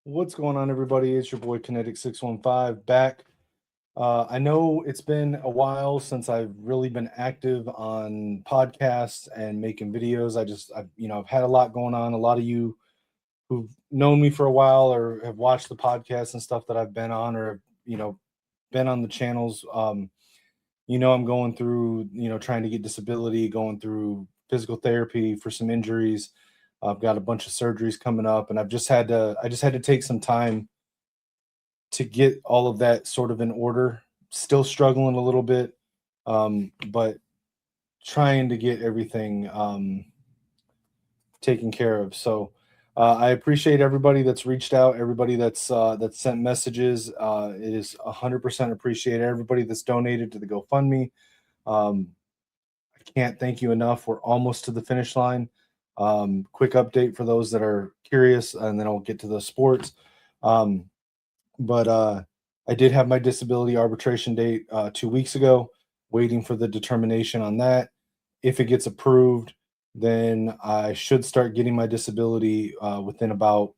What's going on, everybody? It's your boy Kinetic 615 back. I know it's been a while since I've really been active on podcasts and making videos. I've had a lot going on. A lot of you who've known me for a while or have watched the podcasts and stuff that I've been on or been on the channels. I'm going through, trying to get disability, going through physical therapy for some injuries. I've got a bunch of surgeries coming up, and I just had to take some time to get all of that sort of in order. Still struggling a little bit, but trying to get everything taken care of. So I appreciate everybody that's reached out, everybody that's sent messages. It is 100% appreciated. Everybody that's donated to the GoFundMe. Um, I can't thank you enough. We're almost to the finish line. Quick update for those that are curious, and then I'll get to the sports. Um, but I did have my disability arbitration date 2 weeks ago, waiting for the determination on that. If it gets approved, then I should start getting my disability within about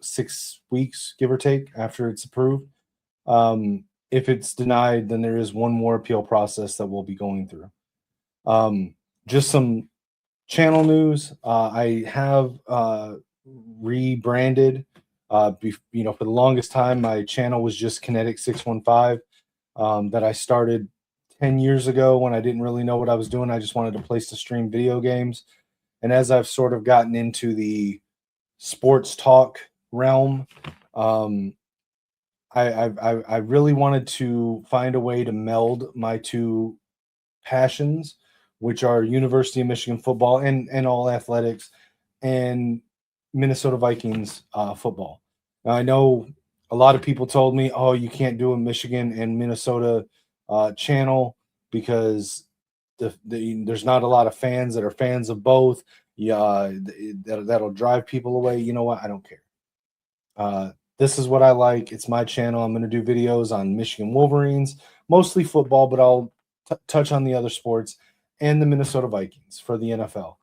6 weeks, give or take, after it's approved. If it's denied, then there is one more appeal process that we'll be going through. Just some channel news. I have rebranded. For the longest time, my channel was just Kinetic 615. That I started 10 years ago when I didn't really know what I was doing. I just wanted a place to stream video games. And as I've sort of gotten into the sports talk realm, um, I really wanted to find a way to meld my two passions, which are University of Michigan football and all athletics, and Minnesota Vikings football. Now, I know a lot of people told me, "Oh, you can't do a Michigan and Minnesota channel because there's not a lot of fans that are fans of both. Yeah, that'll drive people away." You know what? I don't care. This is what I like. It's my channel. I'm going to do videos on Michigan Wolverines, mostly football, but I'll touch on the other sports and the Minnesota Vikings for the NFL.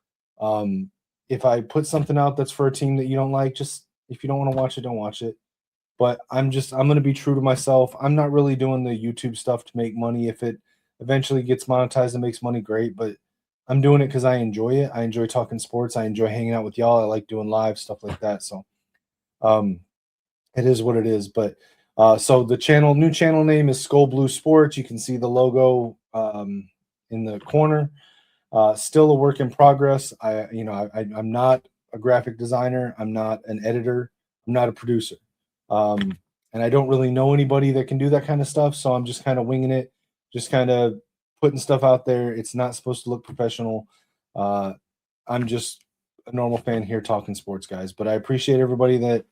If I put something out that's for a team that you don't like, just if you don't want to watch it, don't watch it. But I'm going to be true to myself. I'm not really doing the YouTube stuff to make money. If it eventually gets monetized and makes money, great. But I'm doing it because I enjoy it. I enjoy talking sports. I enjoy hanging out with y'all. I like doing live stuff like that. So, um, it is what it is. But so the new channel name is Skull Blue Sports. You can see the logo in the corner. Still a work in progress. I'm not a graphic designer. I'm not an editor. I'm not a producer. And I don't really know anybody that can do that kind of stuff. So I'm just kind of winging it, just kind of putting stuff out there. It's not supposed to look professional. I'm just a normal fan here talking sports, guys. But I appreciate everybody that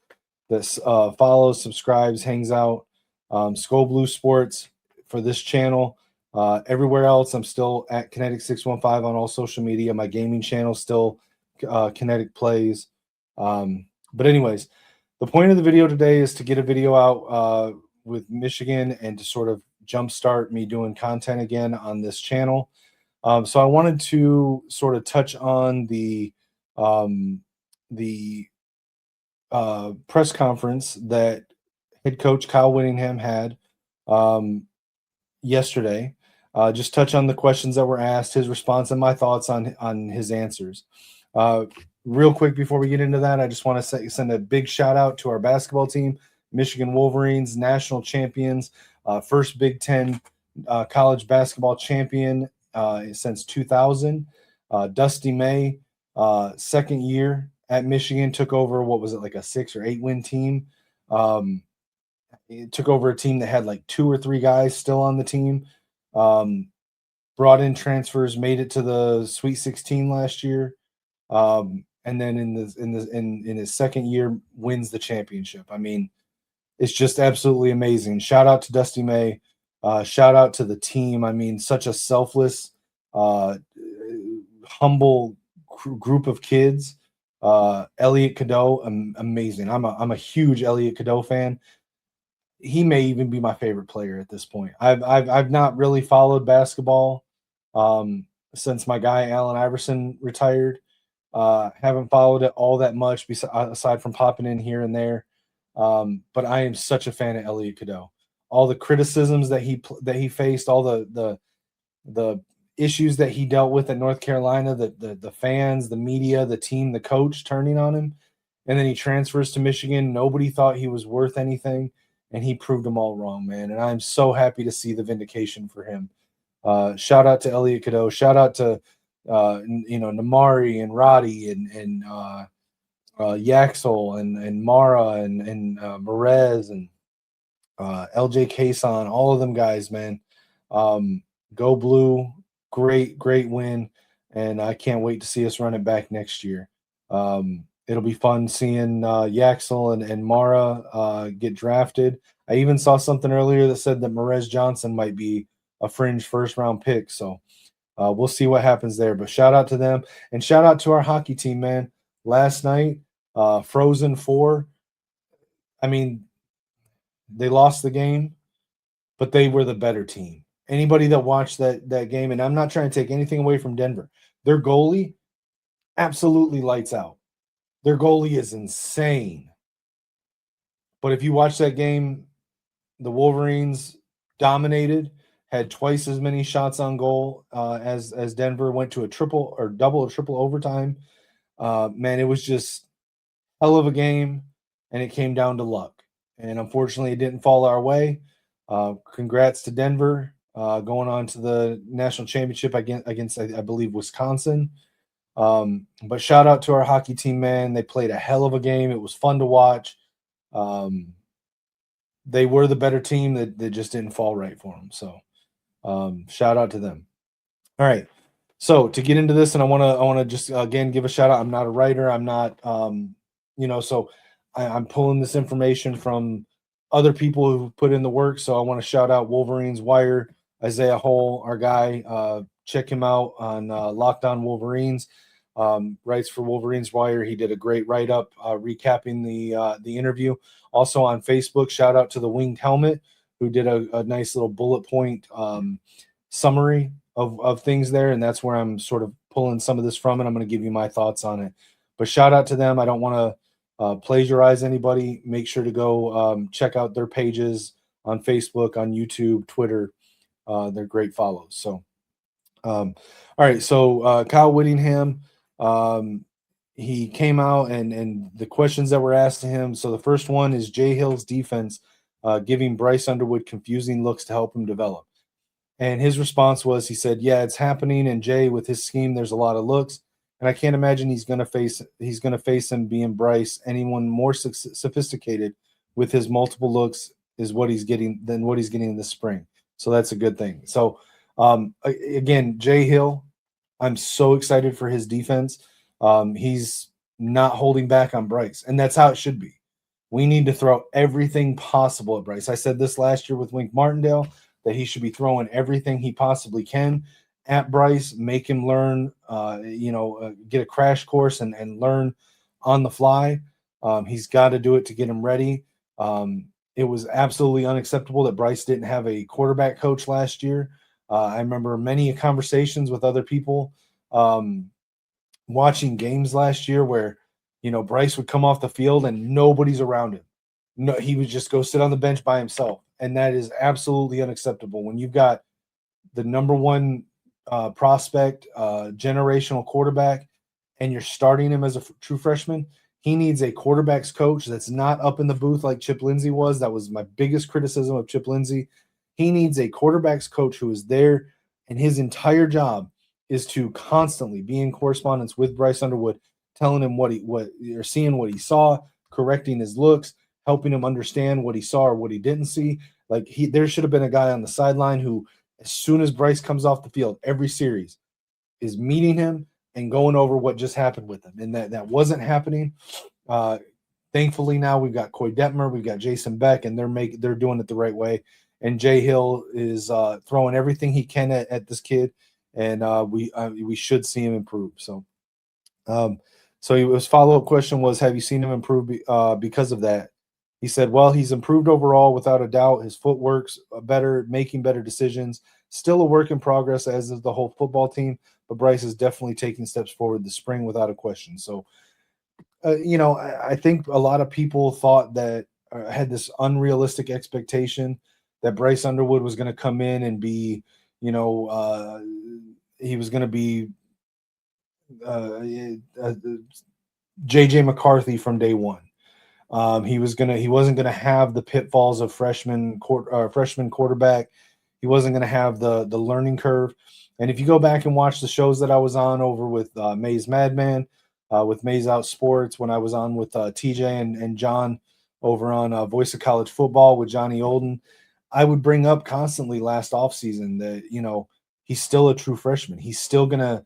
follows, subscribes, hangs out. Skull Blue Sports for this channel. Everywhere else, I'm still at Kinetic 615 on all social media. My gaming channel still Kinetic Plays. But anyways, the point of the video today is to get a video out with Michigan and to sort of jumpstart me doing content again on this channel. So I wanted to sort of touch on the press conference that head coach Kyle Whittingham had yesterday. Just touch on the questions that were asked, his response, and my thoughts on his answers. Real quick before we get into that, I just want to send a big shout out to our basketball team, Michigan Wolverines, national champions, first Big Ten college basketball champion since 2000. Dusty May, second year at Michigan, took over, what was it, like a 6 or 8 win team. It took over a team that had like 2 or 3 guys still on the team. Brought in transfers, made it to the Sweet 16 last year. And then in his second year wins the championship. I mean, it's just absolutely amazing. Shout out to Dusty May. Shout out to the team. I mean, such a selfless, humble group of kids. Elliot Cadeau, amazing. I'm a huge Elliot Cadeau fan. He may even be my favorite player at this point. I've not really followed basketball since my guy Allen Iverson retired. Haven't followed it all that much aside from popping in here and there. But I am such a fan of Elliot Cadeau. All the criticisms that he faced, all the issues that he dealt with at North Carolina, the fans, the media, the team, the coach turning on him, and then he transfers to Michigan. Nobody thought he was worth anything, and he proved them all wrong, man. And I'm so happy to see the vindication for him. Shout out to Elliot Cadeau. Shout out to Namari and Roddy and Yaxel and Mara and Merez and LJ Kason, all of them guys, man. Go Blue, great win, and I can't wait to see us run it back next year. It'll be fun seeing Yaxel and Mara get drafted. I even saw something earlier that said that Merez Johnson might be a fringe first-round pick, so we'll see what happens there. But shout out to them, and shout out to our hockey team, man. Last night, Frozen 4, I mean, they lost the game, but they were the better team. Anybody that watched that game, and I'm not trying to take anything away from Denver, their goalie absolutely lights out. Their goalie is insane. But if you watch that game, the Wolverines dominated, had twice as many shots on goal as Denver, went to a triple or double or triple overtime. Man, it was just hell of a game, and it came down to luck. And unfortunately, it didn't fall our way. Congrats to Denver going on to the national championship against I believe, Wisconsin. But shout out to our hockey team, man. They played a hell of a game. It was fun to watch. They were the better team that just didn't fall right for them. So shout out to them. All right. So to get into this, and I want to just again give a shout out. I'm not a writer. I'm not so I'm pulling this information from other people who put in the work. So I want to shout out Wolverines Wire, Isaiah Hole, our guy. Check him out on Locked On Wolverines. Writes for Wolverines Wire. He did a great write up recapping the interview. Also on Facebook, shout out to the Winged Helmet, who did a nice little bullet point summary of things there, and that's where I'm sort of pulling some of this from, and I'm going to give you my thoughts on it. But shout out to them. I don't want to plagiarize anybody. Make sure to go check out their pages on Facebook, on YouTube, Twitter. They're great follows. So, all right. So Kyle Whittingham, he came out and the questions that were asked to him. So the first one is Jay Hill's defense giving Bryce Underwood confusing looks to help him develop. And his response was, he said, yeah, it's happening. And Jay, with his scheme, there's a lot of looks. And I can't imagine he's going to face him being Bryce. Anyone more sophisticated with his multiple looks is what he's getting than what he's getting in the spring. So that's a good thing. So again, Jay Hill, I'm so excited for his defense. He's not holding back on Bryce, and that's how it should be. We need to throw everything possible at Bryce. I said this last year with Wink Martindale, that he should be throwing everything he possibly can at Bryce, make him learn, get a crash course and learn on the fly. He's got to do it to get him ready. It was absolutely unacceptable that Bryce didn't have a quarterback coach last year. I remember many conversations with other people watching games last year where, Bryce would come off the field and nobody's around him. No, he would just go sit on the bench by himself. And that is absolutely unacceptable. When you've got the number one prospect, generational quarterback, and you're starting him as a true freshman, he needs a quarterback's coach that's not up in the booth like Chip Lindsey was. That was my biggest criticism of Chip Lindsey. He needs a quarterback's coach who is there, and his entire job is to constantly be in correspondence with Bryce Underwood, telling him what he saw, correcting his looks, helping him understand what he saw or what he didn't see. Like there should have been a guy on the sideline who, as soon as Bryce comes off the field, every series is meeting him and going over what just happened with him. And that wasn't happening. Thankfully, now we've got Coy Detmer, we've got Jason Beck, and they're doing it the right way. And Jay Hill is throwing everything he can at this kid, and we should see him improve. So his follow-up question was, have you seen him improve because of that? He said, well, he's improved overall without a doubt. His footwork's better, making better decisions. Still a work in progress, as is the whole football team, but Bryce is definitely taking steps forward this spring without a question. So, I think a lot of people thought that had this unrealistic expectation that Bryce Underwood was going to come in and be, he was going to be uh, JJ McCarthy from day one. He wasn't gonna have the pitfalls of freshman quarterback. He wasn't gonna have the learning curve. And if you go back and watch the shows that I was on over with Maze Madman, with Maze Out Sports, when I was on with TJ and John over on Voice of College Football with Johnny Olden, I would bring up constantly last offseason that he's still a true freshman. He's still gonna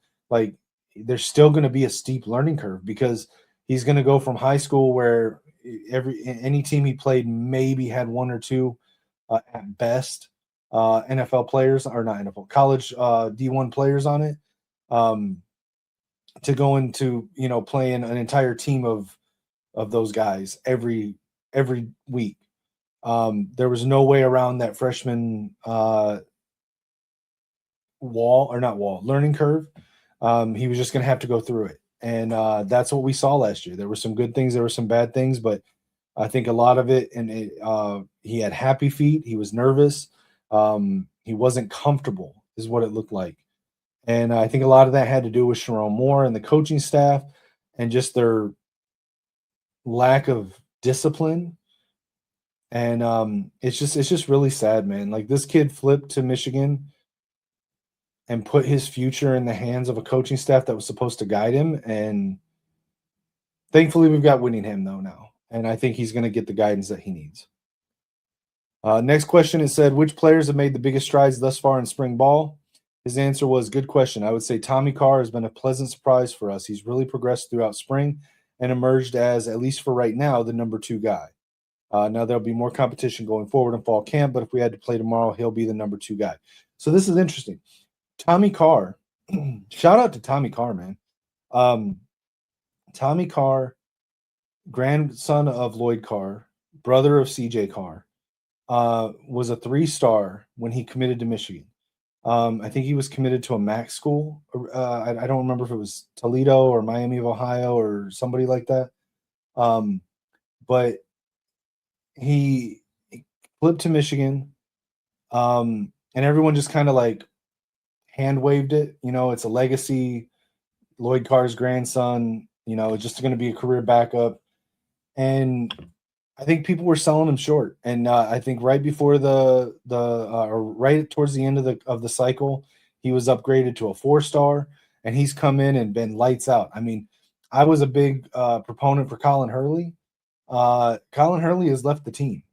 there's still gonna be a steep learning curve because he's gonna go from high school where any team he played maybe had one or two at best NFL players, or not NFL, college D1 players on it, to go into playing an entire team of those guys every week. There was no way around that freshman learning curve. He was just going to have to go through it. And that's what we saw last year. There were some good things, there were some bad things, but I think a lot of it, he had happy feet. He was nervous. He wasn't comfortable, is what it looked like. And I think a lot of that had to do with Sharon Moore and the coaching staff and just their lack of discipline. And it's just really sad, man. Like, this kid flipped to Michigan and put his future in the hands of a coaching staff that was supposed to guide him. And thankfully, we've got Whittingham though now, and I think he's going to get the guidance that he needs. Next question, it said, which players have made the biggest strides thus far in spring ball? His answer was, good question. I would say Tommy Carr has been a pleasant surprise for us. He's really progressed throughout spring and emerged as, at least for right now, the number 2 guy. Now there'll be more competition going forward in fall camp, but if we had to play tomorrow, he'll be the number 2 guy. So this is interesting. Tommy Carr, shout out to Tommy Carr, man. Tommy Carr, grandson of Lloyd Carr, brother of CJ Carr, was a 3-star when he committed to Michigan. I think he was committed to a MAC school. I don't remember if it was Toledo or Miami of Ohio or somebody like that. But he flipped to Michigan, and everyone just kind of like hand waved it. It's a legacy. Lloyd Carr's grandson, it's just going to be a career backup. And I think people were selling him short. And I think right before or right towards the end of the cycle, he was upgraded to a 4-star, and he's come in and been lights out. I mean, I was a big proponent for Colin Hurley. Colin Hurley has left the team,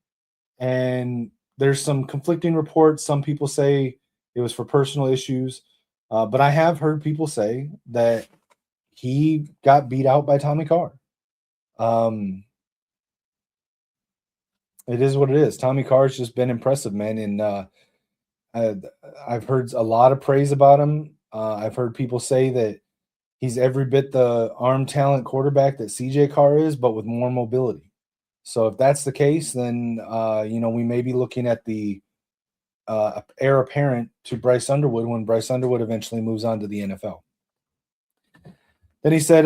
and there's some conflicting reports. Some people say it was for personal issues, but I have heard people say that he got beat out by Tommy Carr. It is what it is. Tommy Carr's just been impressive, man, and I've heard a lot of praise about him. I've heard people say that he's every bit the arm talent quarterback that CJ Carr is, but with more mobility. So if that's the case, then we may be looking at the heir apparent to Bryce Underwood when Bryce Underwood eventually moves on to the NFL. Then he said,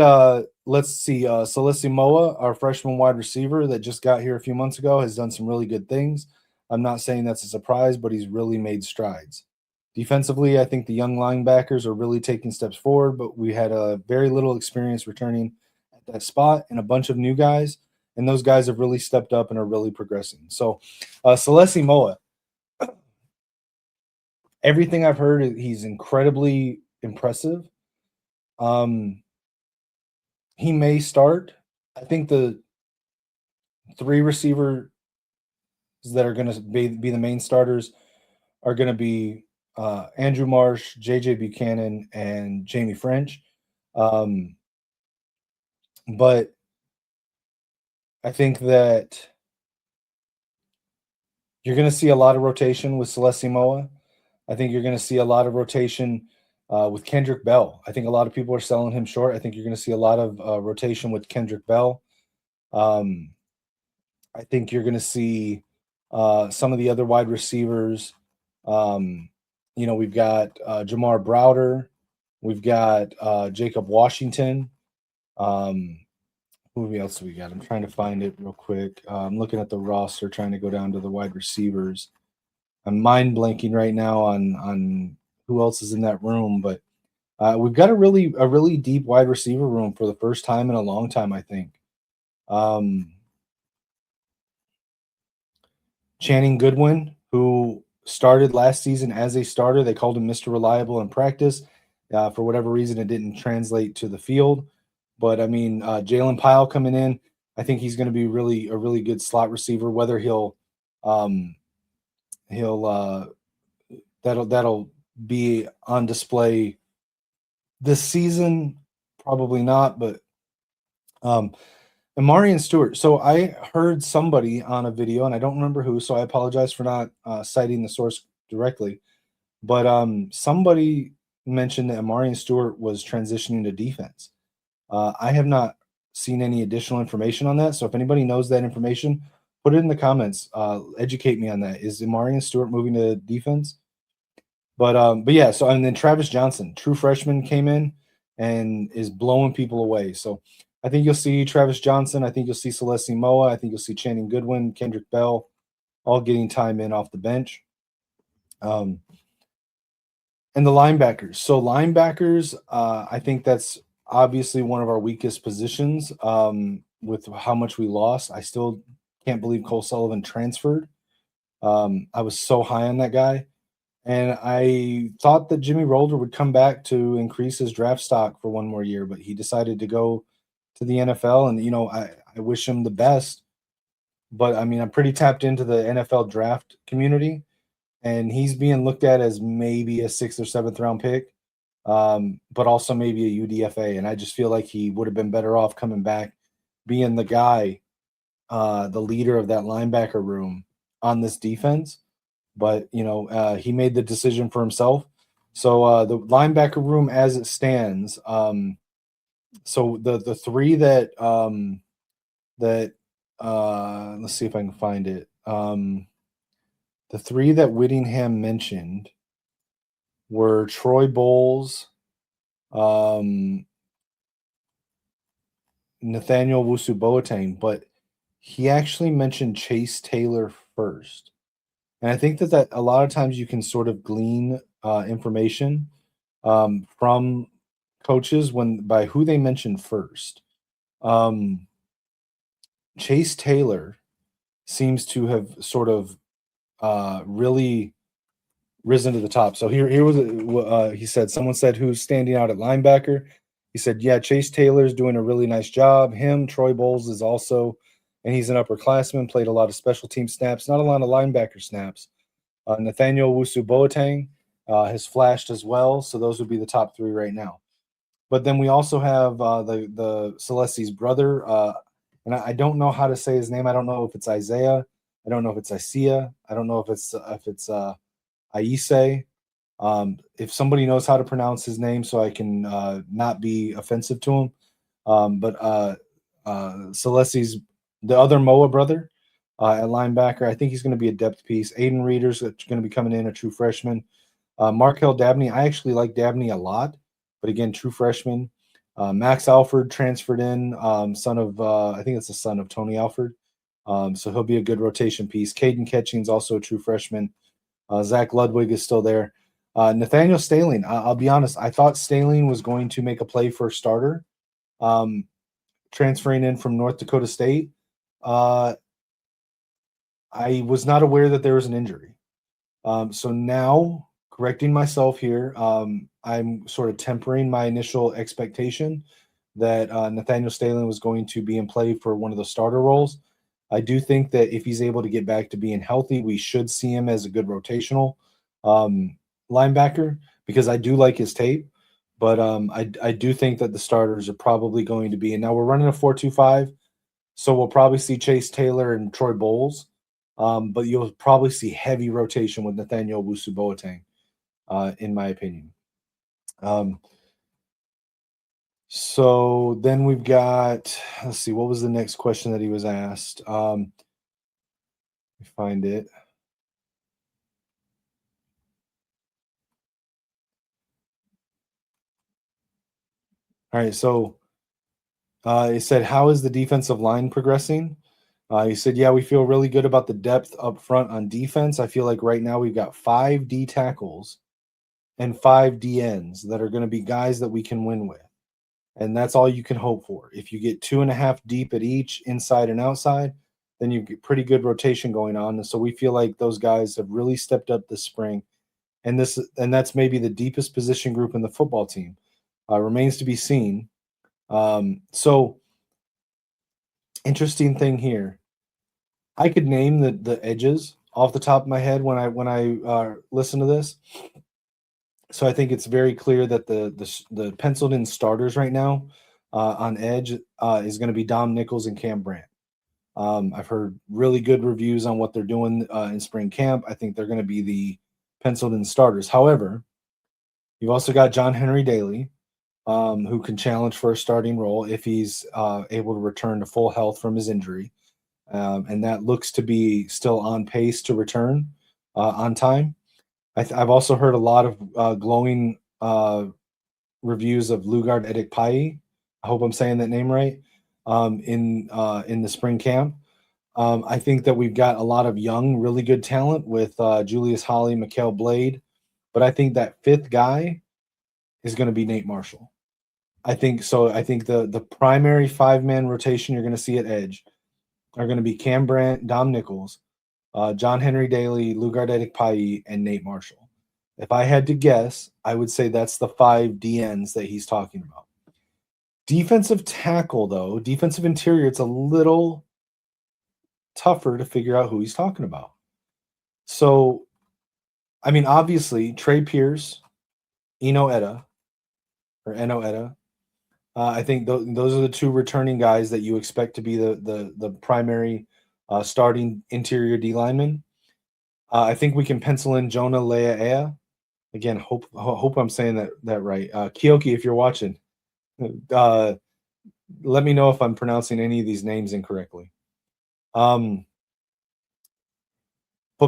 let's see, Celestia Moa, our freshman wide receiver that just got here a few months ago, has done some really good things. I'm not saying that's a surprise, but he's really made strides. Defensively, I think the young linebackers are really taking steps forward, but we had very little experience returning at that spot and a bunch of new guys, and those guys have really stepped up and are really progressing. So Celestia Moa, everything I've heard, he's incredibly impressive. He may start. I think the 3 receivers that are going to be the main starters are going to be Andrew Marsh, JJ Buchanan, and Jamie French. But I think that you're going to see a lot of rotation with Celestia Moa. I think you're going to see a lot of rotation with Kendrick Bell. I think a lot of people are selling him short. I think you're going to see a lot of rotation with Kendrick Bell. I think you're going to see some of the other wide receivers. We've got Jamar Browder. We've got Jacob Washington. Who who else do we got? I'm trying to find it real quick. I'm looking at the roster, trying to go down to the wide receivers. I'm mind blanking right now on who else is in that room, but we've got a really deep wide receiver room for the first time in a long time, I think. Um, Channing Goodwin, who started last season as a starter, they called him Mr. Reliable in practice. For whatever reason, it didn't translate to the field. But I mean, Jalen Pyle coming in, I think he's going to be a really good slot receiver. Whether um, he'll that'll be on display this season, probably not. But um, Amari and Stewart. So I heard somebody on a video, and I don't remember who. So I apologize for not citing the source directly. But somebody mentioned that Amari and Stewart was transitioning to defense. I have not seen any additional information on that. So if anybody knows that information, put it in the comments. Educate me on that. Is Amari and Stewart moving to defense? But yeah. So and then Travis Johnson, true freshman, came in and is blowing people away. So I think you'll see Travis Johnson. I think you'll see Celeste Moa. I think you'll see Channing Goodwin, Kendrick Bell, all getting time in off the bench. Um, and the linebackers. So linebackers, I think that's obviously one of our weakest positions. With how much we lost, I still can't believe Cole Sullivan transferred. I was so high on that guy, and I thought that Jimmy Rolder would come back to increase his draft stock for one more year, but he decided to go to the NFL. And I wish him the best. But I mean, I'm pretty tapped into the NFL draft community, and he's being looked at as maybe a sixth or seventh round pick, but also maybe a UDFA. And I just feel like he would have been better off coming back, being the guy, the leader of that linebacker room on this defense. But he made the decision for himself. So the linebacker room as it stands. So the three that let's see if I can find it. The three that Whittingham mentioned were Troy Bowles, um, Nathaniel Wusu-Boateng, but he actually mentioned Chase Taylor first. And I think that a lot of times you can sort of glean information from coaches by who they mention first. Chase Taylor seems to have sort of really risen to the top. So here was he said, someone said who's standing out at linebacker. He said, yeah, Chase Taylor's doing a really nice job. Troy Bowles is also, and he's an upperclassman, played a lot of special team snaps, not a lot of linebacker snaps. Nathaniel Wusu-Boateng has flashed as well. So those would be the top three right now. But then we also have the Celeste's brother, and I don't know how to say his name. I don't know if it's Isaiah. I don't know if it's Isaiah. I don't know if it's Aise. If somebody knows how to pronounce his name, so I can not be offensive to him. But Celeste's the other Moa brother at linebacker, I think he's going to be a depth piece. Aiden Reeder's going to be coming in, a true freshman. Markel Dabney, I actually like Dabney a lot, but again, true freshman. Max Alford transferred in, son of I think it's the son of Tony Alford. So he'll be a good rotation piece. Caden Ketching's also a true freshman. Zach Ludwig is still there. Nathaniel Staling, I'll be honest, I thought Staling was going to make a play for a starter, transferring in from North Dakota State. I was not aware that there was an injury. So now, correcting myself here, I'm sort of tempering my initial expectation that Nathaniel Staling was going to be in play for one of the starter roles. I do think that if he's able to get back to being healthy, we should see him as a good rotational linebacker, because I do like his tape. But I do think that the starters are probably going to be, and now we're running a 4-2-5, so we'll probably see Chase Taylor and Troy Bowles. But you'll probably see heavy rotation with Nathaniel Wusu-Boateng, in my opinion. So then we've got, let's see, what was the next question that he was asked? Let me find it. All right, so He said, "How is the defensive line progressing?" He said, "Yeah, we feel really good about the depth up front on defense. I feel like right now we've got 5 D tackles and 5 DNs that are going to be guys that we can win with. And that's all you can hope for. If you get 2.5 deep at each, inside and outside, then you get pretty good rotation going on. And so we feel like those guys have really stepped up this spring. And that's maybe the deepest position group in the football team. Remains to be seen. So interesting thing here. I could name the edges off the top of my head when I listen to this. So I think it's very clear that the penciled in starters right now on edge is going to be Dom Nichols and Cam Brandt. I've heard really good reviews on what they're doing in spring camp. I think they're going to be the penciled in starters. However, you've also got John Henry Daly, who can challenge for a starting role if he's able to return to full health from his injury. And that looks to be still on pace to return on time. I've also heard a lot of glowing reviews of Lugard Edikpai. I hope I'm saying that name right. In the spring camp, I think that we've got a lot of young, really good talent with Julius Holly, Mikael Blade, but I think that fifth guy is going to be Nate Marshall. I think so. I think the primary 5-man rotation you're going to see at edge are going to be Cam Brandt, Dom Nichols, John Henry Daly, Lugard Edikpai, and Nate Marshall. If I had to guess, I would say that's the 5 DNs that he's talking about. Defensive tackle, though, defensive interior, it's a little tougher to figure out who he's talking about. So, I mean, obviously, Trey Pierce, Eno Etta, or Eno Etta. I think those are the 2 returning guys that you expect to be the primary starting interior D lineman. I think we can pencil in Jonah Lea'ea. Again, hope I'm saying that right. Kioki, if you're watching, let me know if I'm pronouncing any of these names incorrectly. But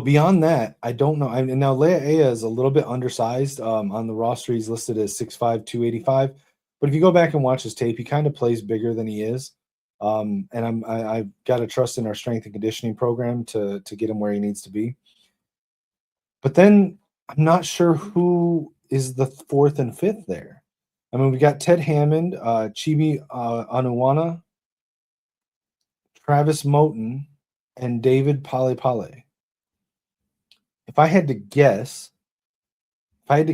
beyond that, I don't know. And now Lea'ea is a little bit undersized. On the roster, he's listed as 6'5", 285. But if you go back and watch his tape, he kind of plays bigger than he is. And I've got to trust in our strength and conditioning program to get him where he needs to be. But then I'm not sure who is the 4th and 5th there. I mean, we got Ted Hammond, Chibi Anuwana, Travis Moten, and David Pale. If I had to guess, I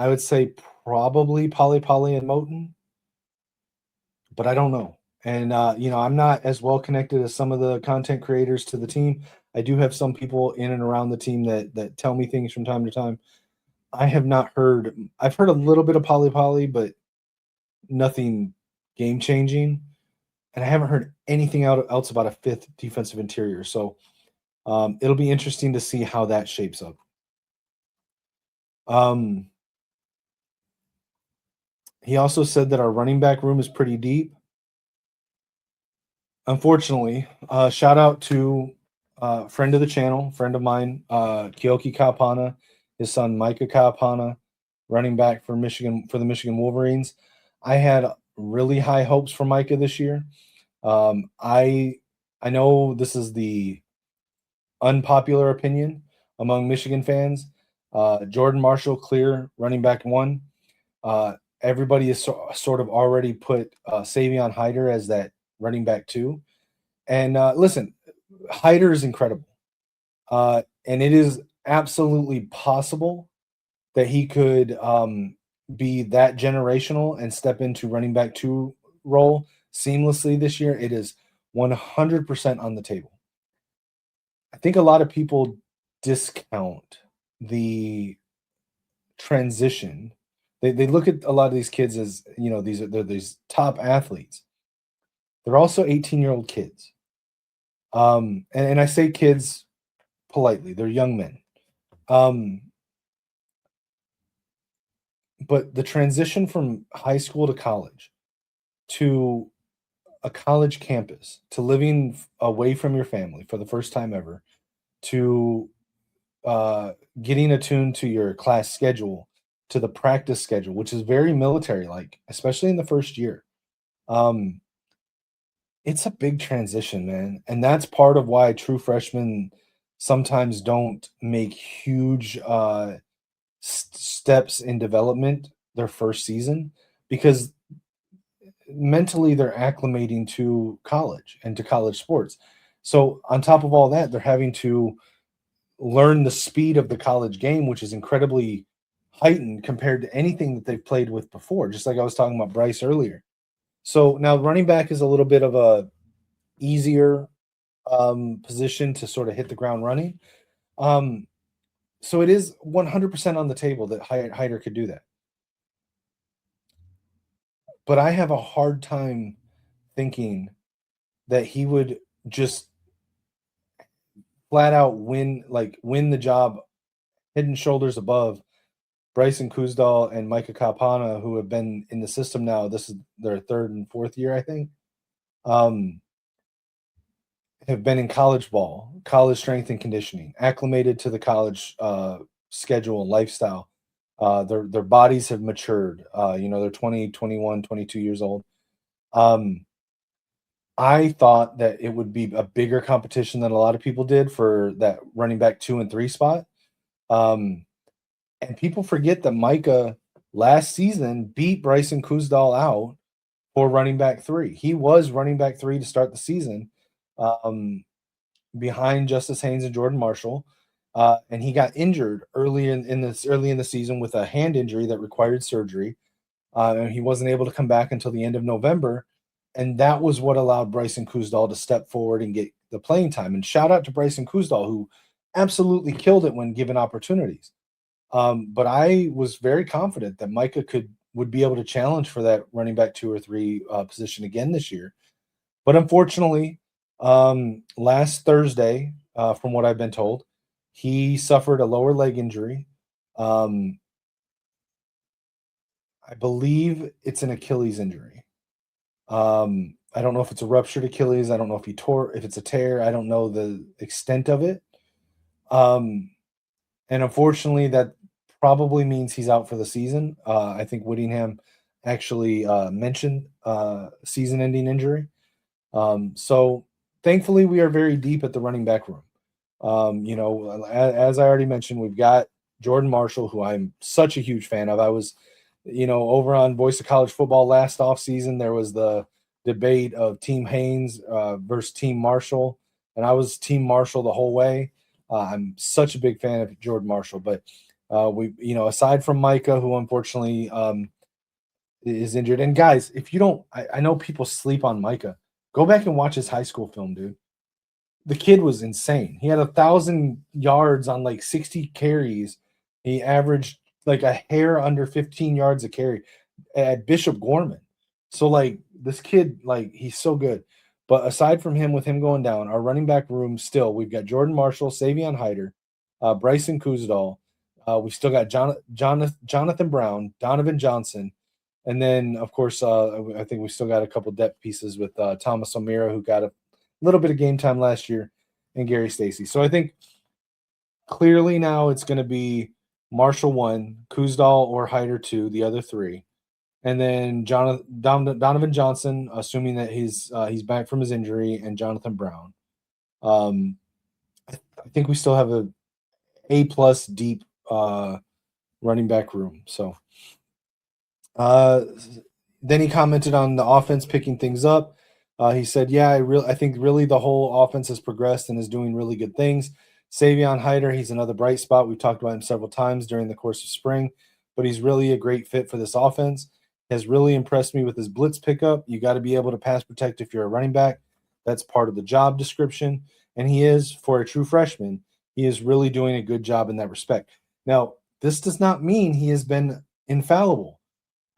would say probably Pale and Moten, but I don't know. And I'm not as well connected as some of the content creators to the team. I do have some people in and around the team that tell me things from time to time. I have not heard. I've heard a little bit of Pale, but nothing game changing. And I haven't heard anything else about a 5th defensive interior. So it'll be interesting to see how that shapes up. He also said that our running back room is pretty deep. Unfortunately, shout out to friend of the channel, friend of mine, Kyoki Kapana, his son Micah Kapana, running back for the Michigan Wolverines. I had really high hopes for Micah this year. I know this is the unpopular opinion among Michigan fans. Jordan Marshall, clear running back 1. Everybody is sort of already put Savion Hyder as that running back 2. And listen, Hyder is incredible. And it is absolutely possible that he could be that generational and step into running back 2 role seamlessly this year. It is 100% on the table. I think a lot of people discount the transition. They look at a lot of these kids as, they're these top athletes. They're also 18-year-old kids. And I say kids politely, they're young men. But the transition from high school to college, to a college campus, to living away from your family for the first time ever, to getting attuned to your class schedule, to the practice schedule, which is very military like, especially in the first year. Um, it's a big transition, man, and that's part of why true freshmen sometimes don't make huge steps in development their first season because mentally they're acclimating to college and to college sports. So on top of all that, they're having to learn the speed of the college game, which is incredibly heightened compared to anything that they've played with before. Just like I was talking about Bryce earlier. So now running back is a little bit of a easier position to sort of hit the ground running. Um, so it is 100% on the table that Hyder could do that. But I have a hard time thinking that he would just flat out win the job head and shoulders above Bryson Kuzdal and Micah Kapana, who have been in the system now. This is their third and fourth year, I think. Um, have been in college ball, college strength and conditioning, acclimated to the college schedule and lifestyle. Their bodies have matured. They're 20, 21, 22 years old. I thought that it would be a bigger competition than a lot of people did for that running back 2 and 3 spot. Um, and people forget that Micah last season beat Bryson Kuzdal out for running back 3. He was running back 3 to start the season, behind Justice Haynes and Jordan Marshall. And he got injured early in the season with a hand injury that required surgery. And he wasn't able to come back until the end of November. And that was what allowed Bryson Kuzdal to step forward and get the playing time. And shout out to Bryson Kuzdal, who absolutely killed it when given opportunities. But I was very confident that Micah would be able to challenge for that running back 2 or 3 position again this year. But unfortunately, last Thursday, from what I've been told, he suffered a lower leg injury. I believe it's an Achilles injury. I don't know if it's a ruptured Achilles. I don't know if it's a tear. I don't know the extent of it. And unfortunately, that probably means he's out for the season. I think Whjittingham actually mentioned season-ending injury. So thankfully, we are very deep at the running back room. As I already mentioned, we've got Jordan Marshall, who I'm such a huge fan of. I was, over on Voice of College Football last offseason, there was the debate of Team Haynes versus Team Marshall, and I was Team Marshall the whole way. I'm such a big fan of Jordan Marshall, but aside from Micah, who unfortunately is injured, and guys, if you don't, I know people sleep on Micah. Go back and watch his high school film, dude. The kid was insane. He had 1,000 yards on like 60 carries. He averaged like a hair under 15 yards a carry at Bishop Gorman. So like this kid, like he's so good. But aside from him, with him going down, our running back room still we've got Jordan Marshall, Savion Hyder, Bryson Kuzdal. We've still got Jonathan Brown, Donovan Johnson, and then of course I think we still got a couple depth pieces with Thomas O'Meara, who got a little bit of game time last year, and Gary Stacy. So I think clearly now it's going to be Marshall 1, Kuzdal or Hyder 2, the other 3. And then Donovan Johnson, assuming that he's back from his injury, and Jonathan Brown. I think we still have a+ deep running back room. So then he commented on the offense picking things up. He said, "Yeah, I think really the whole offense has progressed and is doing really good things. Savion Hyder, he's another bright spot. We've talked about him several times during the course of spring, but he's really a great fit for this offense. Has really impressed me with his blitz pickup. You got to be able to pass protect if you're a running back. That's part of the job description. And he is, for a true freshman, he is really doing a good job in that respect. Now, this does not mean he has been infallible.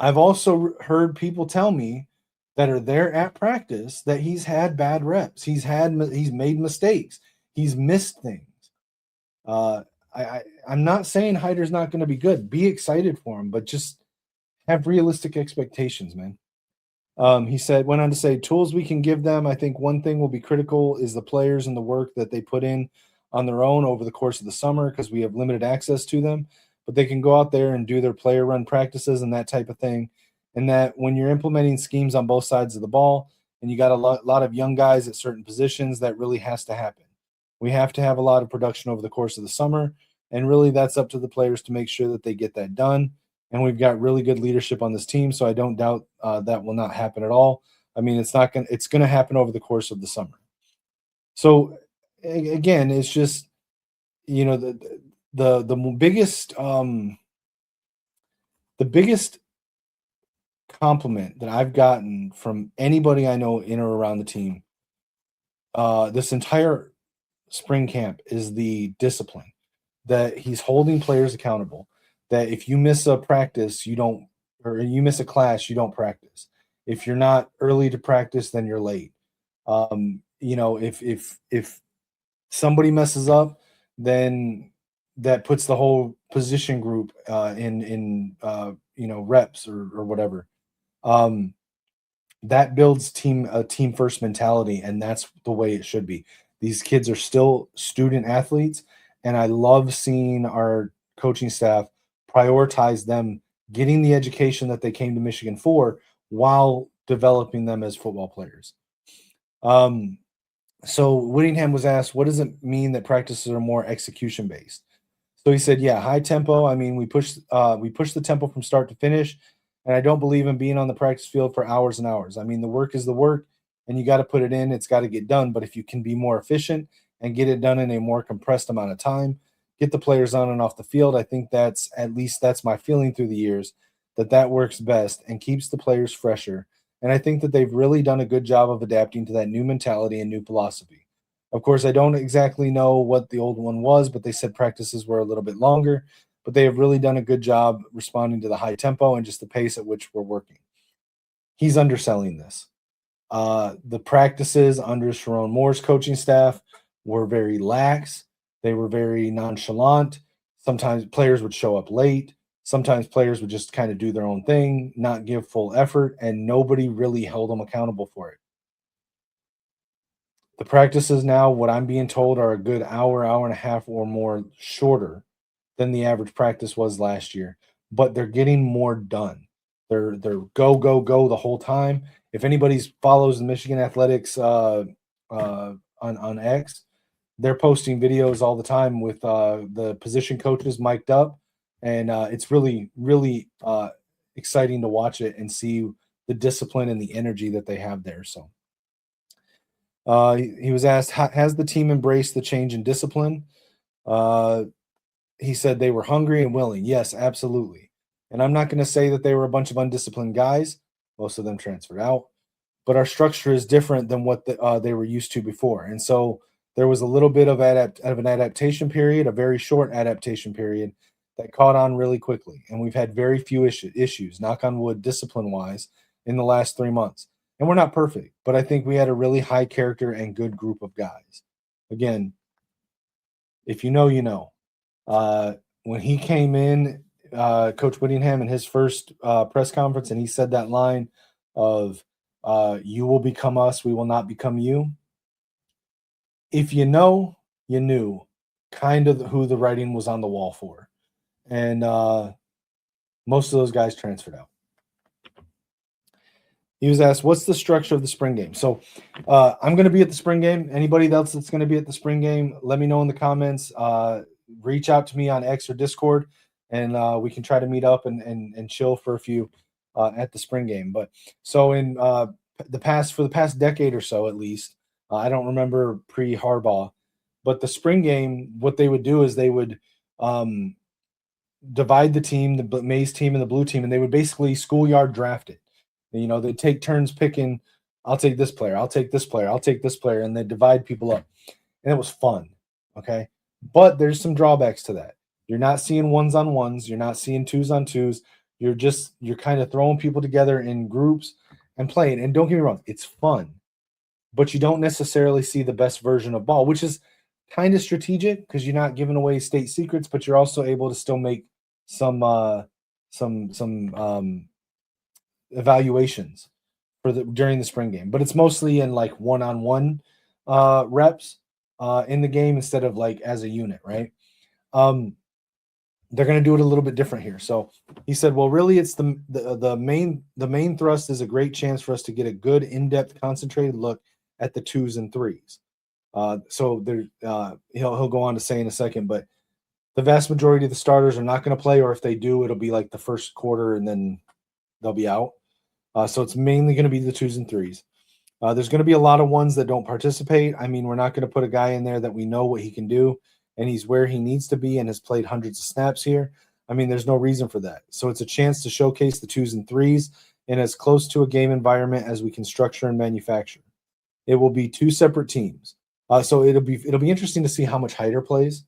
I've also heard people tell me that are there at practice that he's had bad reps. He's made mistakes. He's missed things. I'm not saying Hyder's not going to be good. Be excited for him, but just have realistic expectations, man. He went on to say, tools we can give them. I think one thing will be critical is the players and the work that they put in on their own over the course of the summer, because we have limited access to them, but they can go out there and do their player run practices and that type of thing. and that when you're implementing schemes on both sides of the ball and you got a lot of young guys at certain positions, that really has to happen. We have to have a lot of production over the course of the summer, and really that's up to the players to make sure that they get that done. And we've got really good leadership on this team, so I don't doubt that will not happen at all. I mean, it's going to happen over the course of the summer. So again, it's just, you know, the biggest compliment that I've gotten from anybody I know in or around the team this entire spring camp is the discipline that he's holding players accountable. That if you miss a practice, you don't, or you miss a class, you don't practice. If you're not early to practice, then you're late. You know, if somebody messes up, then that puts the whole position group in you know, reps or whatever. Um, that builds a team first mentality, and that's the way it should be. These kids are still student athletes, and I love seeing our coaching staff prioritize them getting the education that they came to Michigan for while developing them as football players. So Whittingham was asked, what does it mean that practices are more execution based? So he said, yeah, high tempo. I mean, we push the tempo from start to finish. And I don't believe in being on the practice field for hours and hours. I mean, the work is the work and you got to put it in. It's got to get done. But if you can be more efficient and get it done in a more compressed amount of time, get the players on and off the field, I think that's my feeling through the years, that works best and keeps the players fresher. And I think that they've really done a good job of adapting to that new mentality and new philosophy. Of course, I don't exactly know what the old one was, but they said practices were a little bit longer, but they have really done a good job responding to the high tempo and just the pace at which we're working. He's underselling this. The practices under Sharon Moore's coaching staff were very lax. They were very nonchalant. Sometimes players would show up late. Sometimes players would just kind of do their own thing, not give full effort, and nobody really held them accountable for it. The practices now, what I'm being told, are a good hour, hour and a half or more shorter than the average practice was last year, but they're getting more done. They're go go go the whole time. If anybody follows the Michigan Athletics on X, they're posting videos all the time with the position coaches mic'd up, and it's really exciting to watch it and see the discipline and the energy that they have there. So he was asked, has the team embraced the change in discipline? He said they were hungry and willing. Yes, absolutely. And I'm not going to say that they were a bunch of undisciplined guys. Most of them transferred out, but our structure is different than what they were used to before. And so there was a little bit of an adaptation period, a very short adaptation period that caught on really quickly. And we've had very few issues, knock on wood, discipline-wise, in the last 3 months. And we're not perfect, but I think we had a really high character and good group of guys. Again, if you know, you know. When he came in, Coach Whjittingham, in his first press conference, and he said that line of, you will become us, we will not become you. If you know, you knew kind of who the writing was on the wall for. And most of those guys transferred out. He was asked, what's the structure of the spring game? So I'm going to be at the spring game. Anybody else that's going to be at the spring game, let me know in the comments. Reach out to me on X or Discord, and we can try to meet up and chill for a few at the spring game. But so in for the past decade or so, at least, I don't remember pre-Harbaugh, but the spring game, what they would do is they would divide the team, the maize team and the blue team, and they would basically schoolyard draft it. You know, they take turns picking, I'll take this player, I'll take this player, I'll take this player, and they divide people up. And it was fun, okay? But there's some drawbacks to that. You're not seeing ones on ones, you're not seeing twos on twos. You're kind of throwing people together in groups and playing. And don't get me wrong, it's fun. But you don't necessarily see the best version of ball, which is kind of strategic because you're not giving away state secrets, but you're also able to still make some evaluations during the spring game, but it's mostly in like one-on-one reps in the game instead of like as a unit, right? they're going to do it a little bit different here. So he said, well, really, it's the main thrust is a great chance for us to get a good, in-depth, concentrated look at the 2s and 3s. So there, he'll go on to say in a second, but the vast majority of the starters are not going to play, or if they do, it'll be like the first quarter and then they'll be out. So it's mainly going to be the 2s and 3s. There's going to be a lot of ones that don't participate. I mean, we're not going to put a guy in there that we know what he can do and he's where he needs to be and has played hundreds of snaps here. I mean, there's no reason for that. So it's a chance to showcase the 2s and 3s in as close to a game environment as we can structure and manufacture. It will be 2 separate teams. So it'll be interesting to see how much Hyder plays,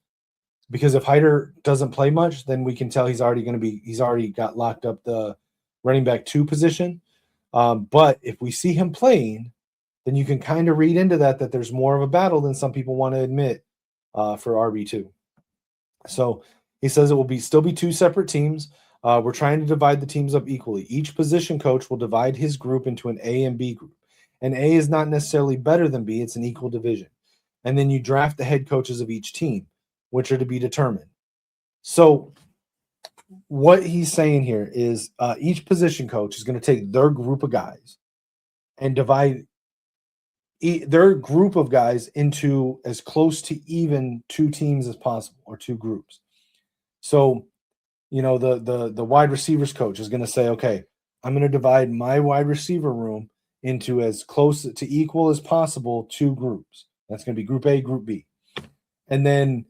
because if Hyder doesn't play much, then we can tell he's already got locked up the running back 2 position. But if we see him playing, then you can kind of read into that there's more of a battle than some people want to admit for RB2. So he says it will still be 2 separate teams. We're trying to divide the teams up equally. Each position coach will divide his group into an A and B group. And A is not necessarily better than B. It's an equal division. And then you draft the head coaches of each team, which are to be determined. So what he's saying here is each position coach is going to take their group of guys and divide their group of guys into as close to even 2 teams as possible, or 2 groups. So, the wide receivers coach is going to say, okay, I'm going to divide my wide receiver room into as close to equal as possible 2 groups. That's going to be Group A, Group B. And then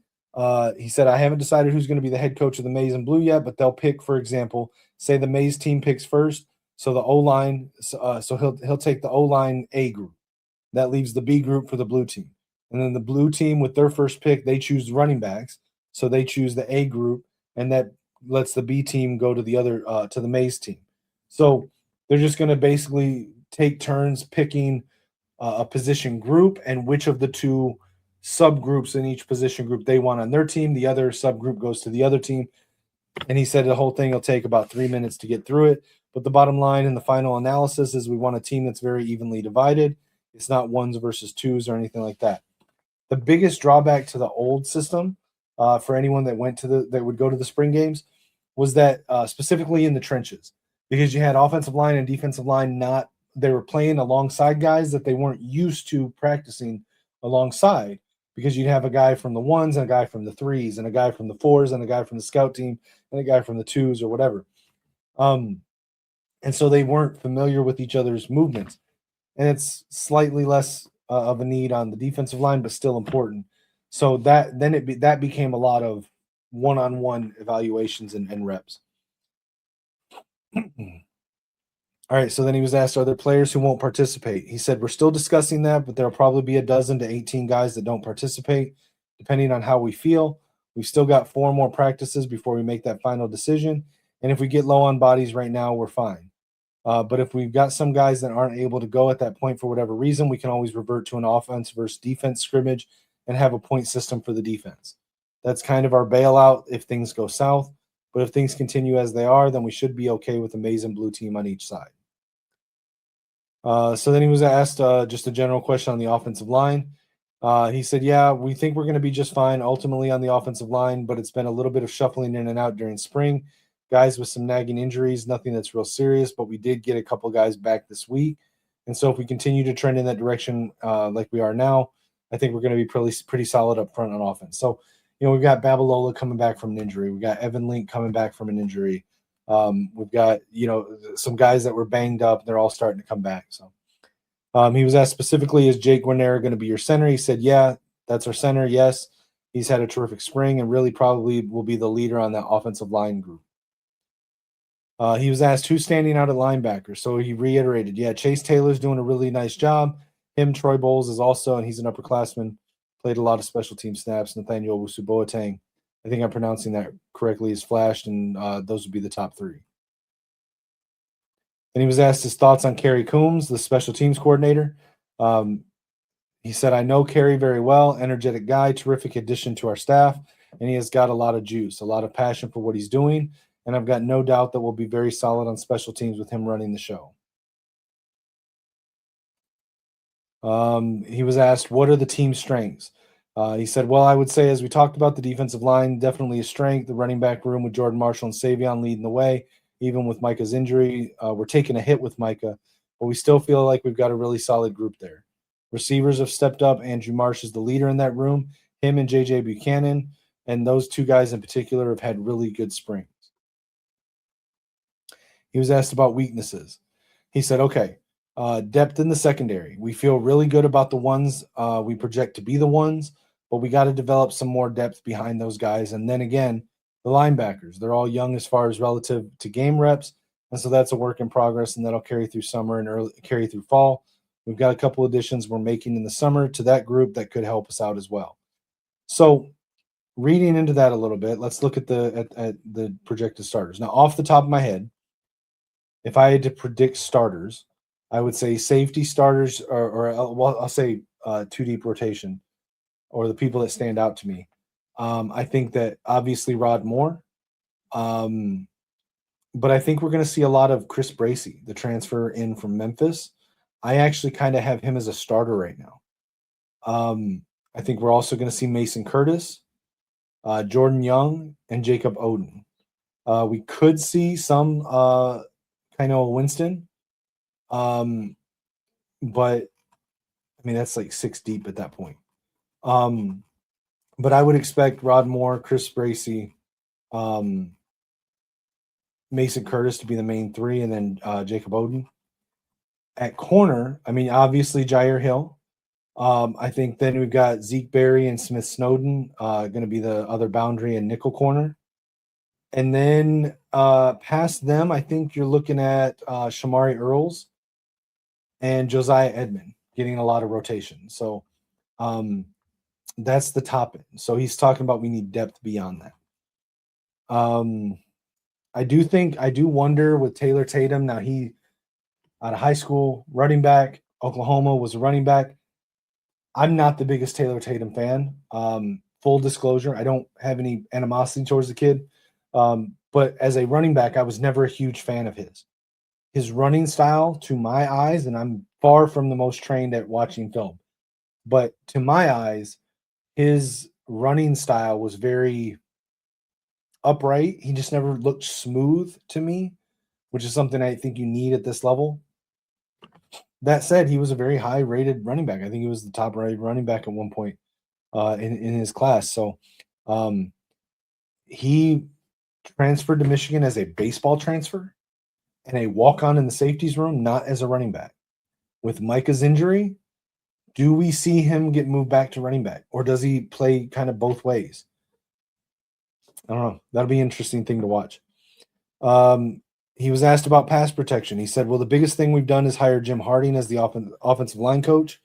he said, I haven't decided who's going to be the head coach of the Maize and Blue yet, but they'll pick, for example, say the Maize team picks first. So the O-line, so he'll take the O-line A group. That leaves the B group for the blue team. And then the blue team, with their first pick, they choose running backs. So they choose the A group, and that lets the B team go to the other, to the Maize team. So they're just going to basically take turns picking a position group and which of the 2 subgroups in each position group they want on their team. The other subgroup goes to the other team. And he said the whole thing will take about 3 minutes to get through it. But the bottom line in the final analysis is we want a team that's very evenly divided. It's not 1s versus 2s or anything like that. The biggest drawback to the old system, for anyone that would go to the spring games, was that specifically in the trenches, because you had offensive line and defensive line they were playing alongside guys that they weren't used to practicing alongside, because you'd have a guy from the 1s and a guy from the 3s and a guy from the 4s and a guy from the scout team and a guy from the 2s or whatever. And so they weren't familiar with each other's movements. And it's slightly less of a need on the defensive line, but still important. So that became a lot of one-on-one evaluations and reps. All right, so then he was asked, are there players who won't participate? He said, we're still discussing that, but there'll probably be 12 to 18 guys that don't participate, depending on how we feel. We've still got 4 more practices before we make that final decision. And if we get low on bodies right now, we're fine. But if we've got some guys that aren't able to go at that point for whatever reason, we can always revert to an offense versus defense scrimmage and have a point system for the defense. That's kind of our bailout if things go south. But if things continue as they are, then we should be okay with a Maize and Blue team on each side. So then he was asked just a general question on the offensive line. He said, yeah, we think we're going to be just fine ultimately on the offensive line, but it's been a little bit of shuffling in and out during spring. Guys with some nagging injuries, nothing that's real serious, but we did get a couple guys back this week. And so if we continue to trend in that direction like we are now, I think we're going to be pretty solid up front on offense. So, we've got Babalola coming back from an injury. We got Evan Link coming back from an injury. We've got, some guys that were banged up. They're all starting to come back. So he was asked specifically, is Jake Guarnera going to be your center? He said, yeah, that's our center. Yes, he's had a terrific spring and really probably will be the leader on that offensive line group. He was asked who's standing out at linebacker. So he reiterated, yeah, Chase Taylor's doing a really nice job. Troy Bowles is also, and he's an upperclassman, played a lot of special team snaps. Nathaniel Wusu-Boateng, I think I'm pronouncing that correctly, is flashed, and those would be the top 3. Then he was asked his thoughts on Kerry Coombs, the special teams coordinator. He said, I know Kerry very well, energetic guy, terrific addition to our staff, and he has got a lot of juice, a lot of passion for what he's doing, and I've got no doubt that we'll be very solid on special teams with him running the show. He was asked, what are the team's strengths? He said, well, I would say, as we talked about, the defensive line definitely a strength. The running back room with Jordan Marshall and Savion leading the way, even with Micah's injury. We're taking a hit with Micah, but we still feel like we've got a really solid group there. Receivers have stepped up. Andrew Marsh is the leader in that room. Him and J.J. Buchanan, and those two guys in particular have had really good springs. He was asked about weaknesses. He said, okay, depth in the secondary. We feel really good about the ones we project to be the ones, but we got to develop some more depth behind those guys. And then again, the linebackers, they're all young as far as relative to game reps. And so that's a work in progress, and that'll carry through summer and carry through fall. We've got a couple additions we're making in the summer to that group that could help us out as well. So reading into that a little bit, let's look at the projected starters. Now, off the top of my head, if I had to predict starters, I would say safety starters, well, I'll say two deep rotation, or the people that stand out to me. I think that obviously Rod Moore, but I think we're going to see a lot of Chris Bracey, the transfer in from Memphis. I actually kind of have him as a starter right now. I think we're also going to see Mason Curtis, Jordan Young, and Jacob Oden. We could see some Kyle Winston, but I mean that's like 6 deep at that point. But I would expect Rod Moore, Chris Bracey, Mason Curtis to be the main three, and then Jacob Oden. At corner, I mean, obviously Jair Hill. I think then we've got Zeke Berry and Smith Snowden going to be the other boundary and nickel corner. And then past them, I think you're looking at Shamari Earls and Josiah Edmond getting a lot of rotation. So that's the top end. So he's talking about we need depth beyond that. I do wonder with Taylor Tatum. Now, he out of high school, running back, Oklahoma, was a running back. I'm not the biggest Taylor Tatum fan. Full disclosure, I don't have any animosity towards the kid. But as a running back, I was never a huge fan of his. His running style, to my eyes, and I'm far from the most trained at watching film, but to my eyes, his running style was very upright. He just never looked smooth to me, which is something I think you need at this level. That said, he was a very high-rated running back. I think he was the top-rated running back at one point in his class. So he transferred to Michigan as a baseball transfer and a walk-on in the safeties room, not as a running back. With Micah's injury, do we see him get moved back to running back, or does he play kind of both ways? I don't know. That'll be an interesting thing to watch. He was asked about pass protection. He said, well, the biggest thing we've done is hire Jim Harding as the offensive line coach.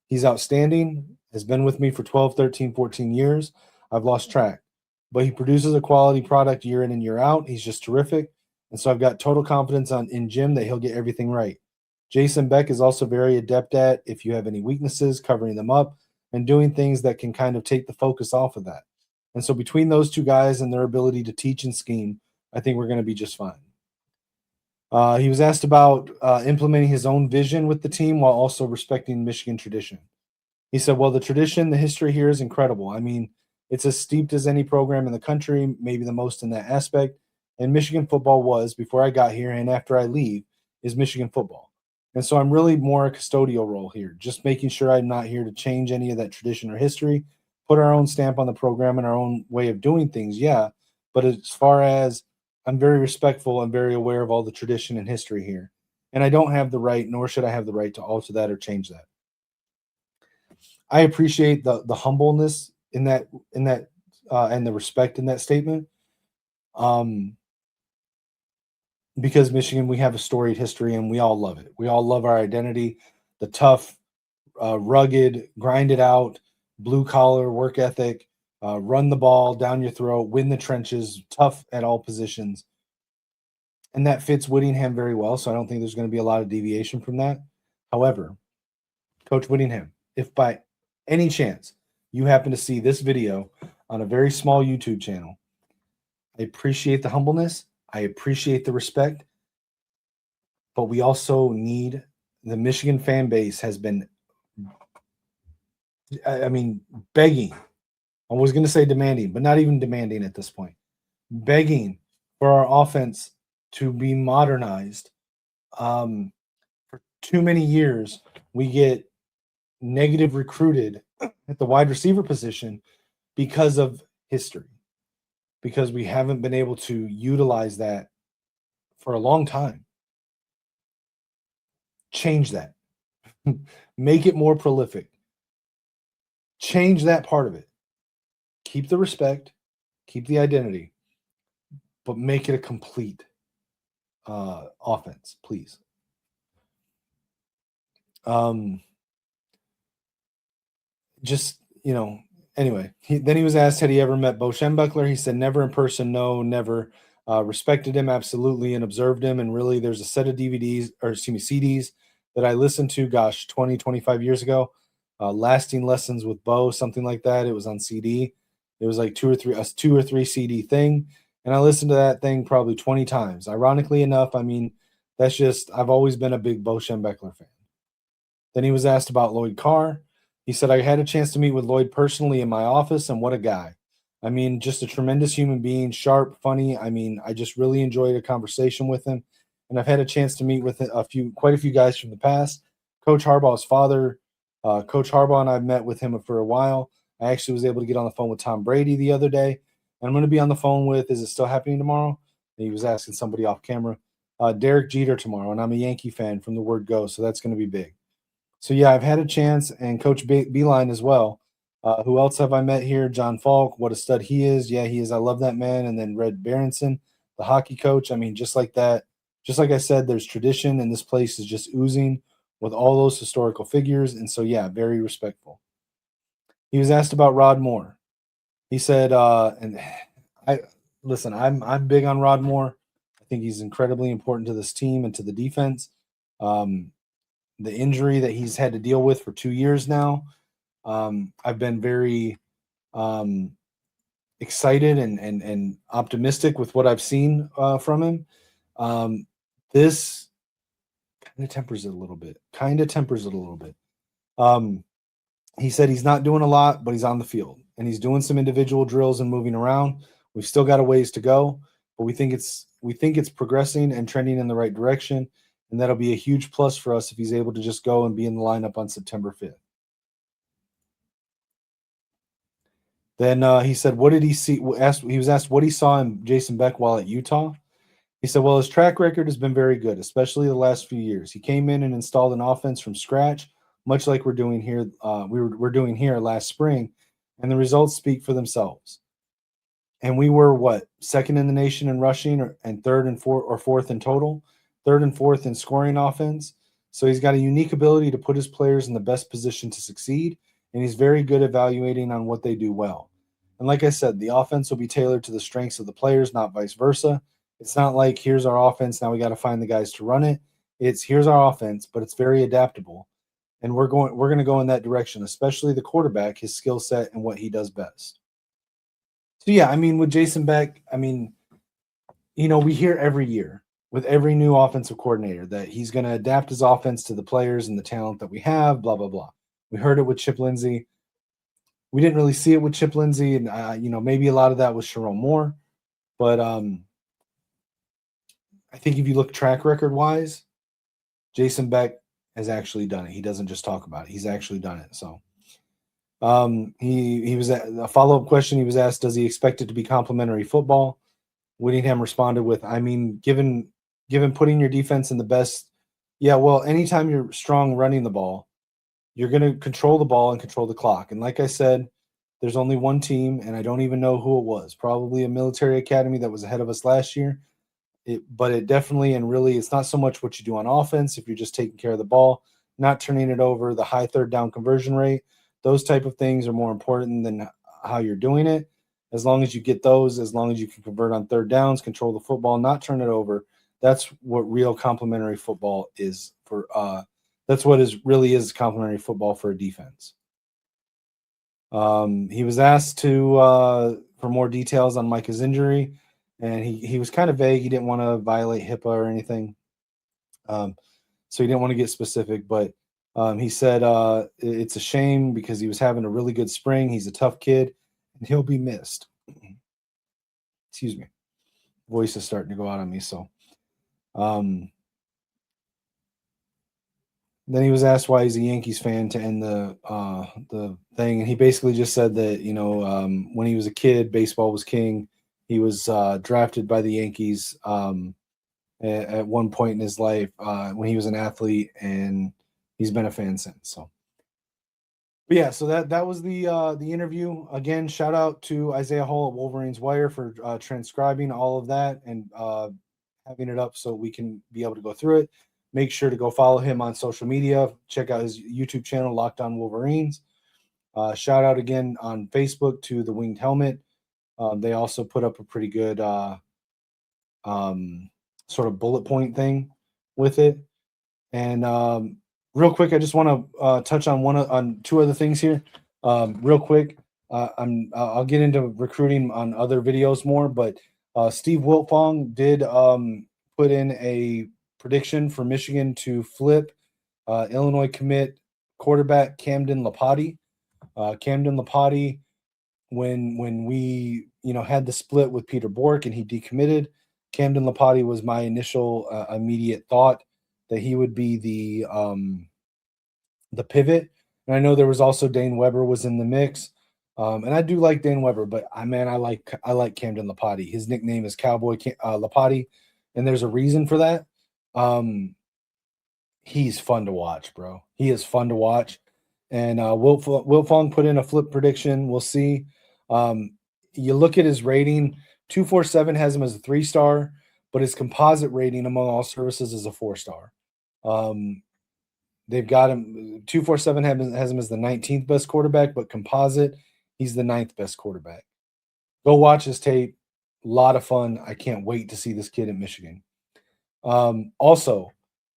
He's outstanding, has been with me for 12, 13, 14 years. I've lost track. But he produces a quality product year in and year out. He's just terrific. And so I've got total confidence in Jim that he'll get everything right. Jason Beck is also very adept at, if you have any weaknesses, covering them up and doing things that can kind of take the focus off of that. And so between those two guys and their ability to teach and scheme, I think we're going to be just fine. He was asked about implementing his own vision with the team while also respecting Michigan tradition. He said, well, the tradition, the history here is incredible. I mean, it's as steeped as any program in the country, maybe the most in that aspect. And Michigan football was, before I got here and after I leave, is Michigan football. And so I'm really more a custodial role here, just making sure I'm not here to change any of that tradition or history, put our own stamp on the program and our own way of doing things, yeah. But as far as I'm very respectful and very aware of all the tradition and history here. And I don't have the right, nor should I have the right to alter that or change that. I appreciate the humbleness in that and the respect in that statement. Because Michigan, we have a storied history and we all love it. We all love our identity, the tough, rugged, grind it out, blue collar work ethic, run the ball down your throat, win the trenches, tough at all positions. And that fits Whjittingham very well. So I don't think there's going to be a lot of deviation from that. However, Coach Whjittingham, if by any chance you happen to see this video on a very small YouTube channel, I appreciate the humbleness. I appreciate the respect. But we also need, the Michigan fan base has been I mean, begging. I was going to say demanding, but not even demanding at this point. Begging for our offense to be modernized. For too many years, we get negative recruited at the wide receiver position because of history, because we haven't been able to utilize that for a long time. Change that. Make it more prolific. Change that part of it. Keep the respect, keep the identity, but make it a complete offense, please. Just, anyway, then he was asked, had he ever met Bo Schembechler? He said, never in person, no, never. Respected him absolutely and observed him. And really, there's a set of DVDs, or excuse me, CDs that I listened to, 20, 25 years ago. Lasting Lessons with Bo, something like that. It was on CD. It was like two or three CD thing. And I listened to that thing probably 20 times. Ironically enough, I mean, I've always been a big Bo Schembechler fan. Then he was asked about Lloyd Carr. He said, I had a chance to meet with Lloyd personally in my office, and what a guy. I mean, just a tremendous human being, sharp, funny. I mean, I just really enjoyed a conversation with him. And I've had a chance to meet with quite a few guys from the past. Coach Harbaugh's father, Coach Harbaugh, and I've met with him for a while. I actually was able to get on the phone with Tom Brady the other day. And I'm going to be on the phone with, is it still happening tomorrow? And he was asking somebody off camera. Derek Jeter tomorrow. And I'm a Yankee fan from the word go, so that's going to be big. So, yeah, I've had a chance, and Coach Beeline as well. Who else have I met here? John Falk, what a stud he is. Yeah, he is. I love that man. And then Red Berenson, the hockey coach. I mean, just like that, just like I said, there's tradition, and this place is just oozing with all those historical figures. And so, yeah, very respectful. He was asked about Rod Moore. He said, and I'm big on Rod Moore. I think he's incredibly important to this team and to the defense. The injury that he's had to deal with for 2 years now. I've been very excited and optimistic with what I've seen from him. This kind of tempers it a little bit. He said he's not doing a lot, but he's on the field and he's doing some individual drills and moving around. We've still got a ways to go, but we think it's progressing and trending in the right direction. And that'll be a huge plus for us if he's able to just go and be in the lineup on September 5th. Then he said, what did he see? He was asked what he saw in Jason Beck while at Utah. He said, well, his track record has been very good, especially the last few years. He came in and installed an offense from scratch, much like we're doing here. We're doing here last spring, and the results speak for themselves. And we were second in the nation in rushing, and third and fourth in total, third and fourth in scoring offense. So he's got a unique ability to put his players in the best position to succeed, and he's very good at evaluating on what they do well. And like I said, the offense will be tailored to the strengths of the players, not vice versa. It's not like here's our offense, now we got to find the guys to run it. It's here's our offense, but it's very adaptable. And we're going to go in that direction, especially the quarterback, his skill set and what he does best. So yeah, I mean, with Jason Beck, I mean, we hear every year with every new offensive coordinator that he's going to adapt his offense to the players and the talent that we have, blah, blah, blah. We heard it with Chip Lindsey. We didn't really see it with Chip Lindsey, and maybe a lot of that was Sharon Moore. But I think if you look track record wise, Jason Beck has actually done it. He doesn't just talk about it; he's actually done it. So, he was a follow up question. He was asked, "Does he expect it to be complimentary football?" Whjittingham responded with, "I mean, given putting your defense in the best, yeah. Well, anytime you're strong running the ball, you're going to control the ball and control the clock. And like I said, there's only one team, and I don't even know who it was. Probably a military academy that was ahead of us last year. But it definitely and really, it's not so much what you do on offense if you're just taking care of the ball, not turning it over, the high third down conversion rate. Those type of things are more important than how you're doing it. As long as you get those, as long as you can convert on third downs, control the football, not turn it over, that's what real complementary football is for. That's what really is complementary football for a defense. He was asked for more details on Micah's injury, and he was kind of vague. He didn't want to violate HIPAA or anything, so he didn't want to get specific. But He said it's a shame because he was having a really good spring. He's a tough kid, and he'll be missed. Excuse me. Voice is starting to go out on me. So, um, then he was asked why he's a Yankees fan to end the thing, and he basically just said that when he was a kid, baseball was king. He was drafted by the Yankees at one point in his life when he was an athlete, and he's been a fan since. So, but yeah, so that was the interview. Again, shout out to Isaiah Hall at Wolverines Wire for transcribing all of that and having it up so we can be able to go through it. Make sure to go follow him on social media. Check out his YouTube channel, Locked On Wolverines. Shout out again on Facebook to the Winged Helmet. They also put up a pretty good sort of bullet point thing with it. And real quick, I just want to touch on two other things here. Real quick, I'll get into recruiting on other videos more, but Steve Wiltfong did put in a prediction for Michigan to flip Illinois commit quarterback Camden Lapati. Camden Lapati, when we had the split with Peter Bork and he decommitted, Camden Lapati was my initial immediate thought that he would be the pivot. And I know there was also Dane Weber was in the mix. And I do like Dane Weber, but I like Camden Lapati. His nickname is Cowboy Lapati, and there's a reason for that. He's fun to watch, bro. He is fun to watch. And Wiltfong put in a flip prediction. We'll see. You look at his rating, 247 has him as a 3-star, but his composite rating among all services is a 4-star. They've got him 247 has him as the 19th best quarterback, but composite, he's the 9th best quarterback. Go watch his tape. A lot of fun. I can't wait to see this kid at Michigan. Also,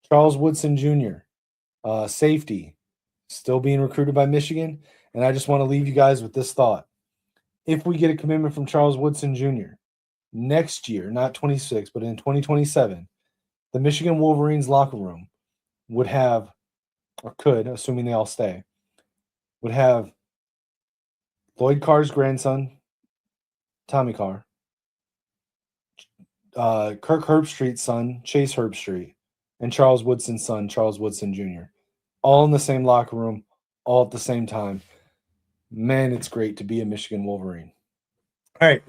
Charles Woodson Jr., safety, still being recruited by Michigan. And I just want to leave you guys with this thought. If we get a commitment from Charles Woodson Jr. next year, not 26, but in 2027, the Michigan Wolverines locker room would have, or could, assuming they all stay, would have Lloyd Carr's grandson, Tommy Carr, Kirk Herbstreit's son, Chase Herbstreit, and Charles Woodson's son, Charles Woodson Jr., all in the same locker room, all at the same time. Man, it's great to be a Michigan Wolverine. All right.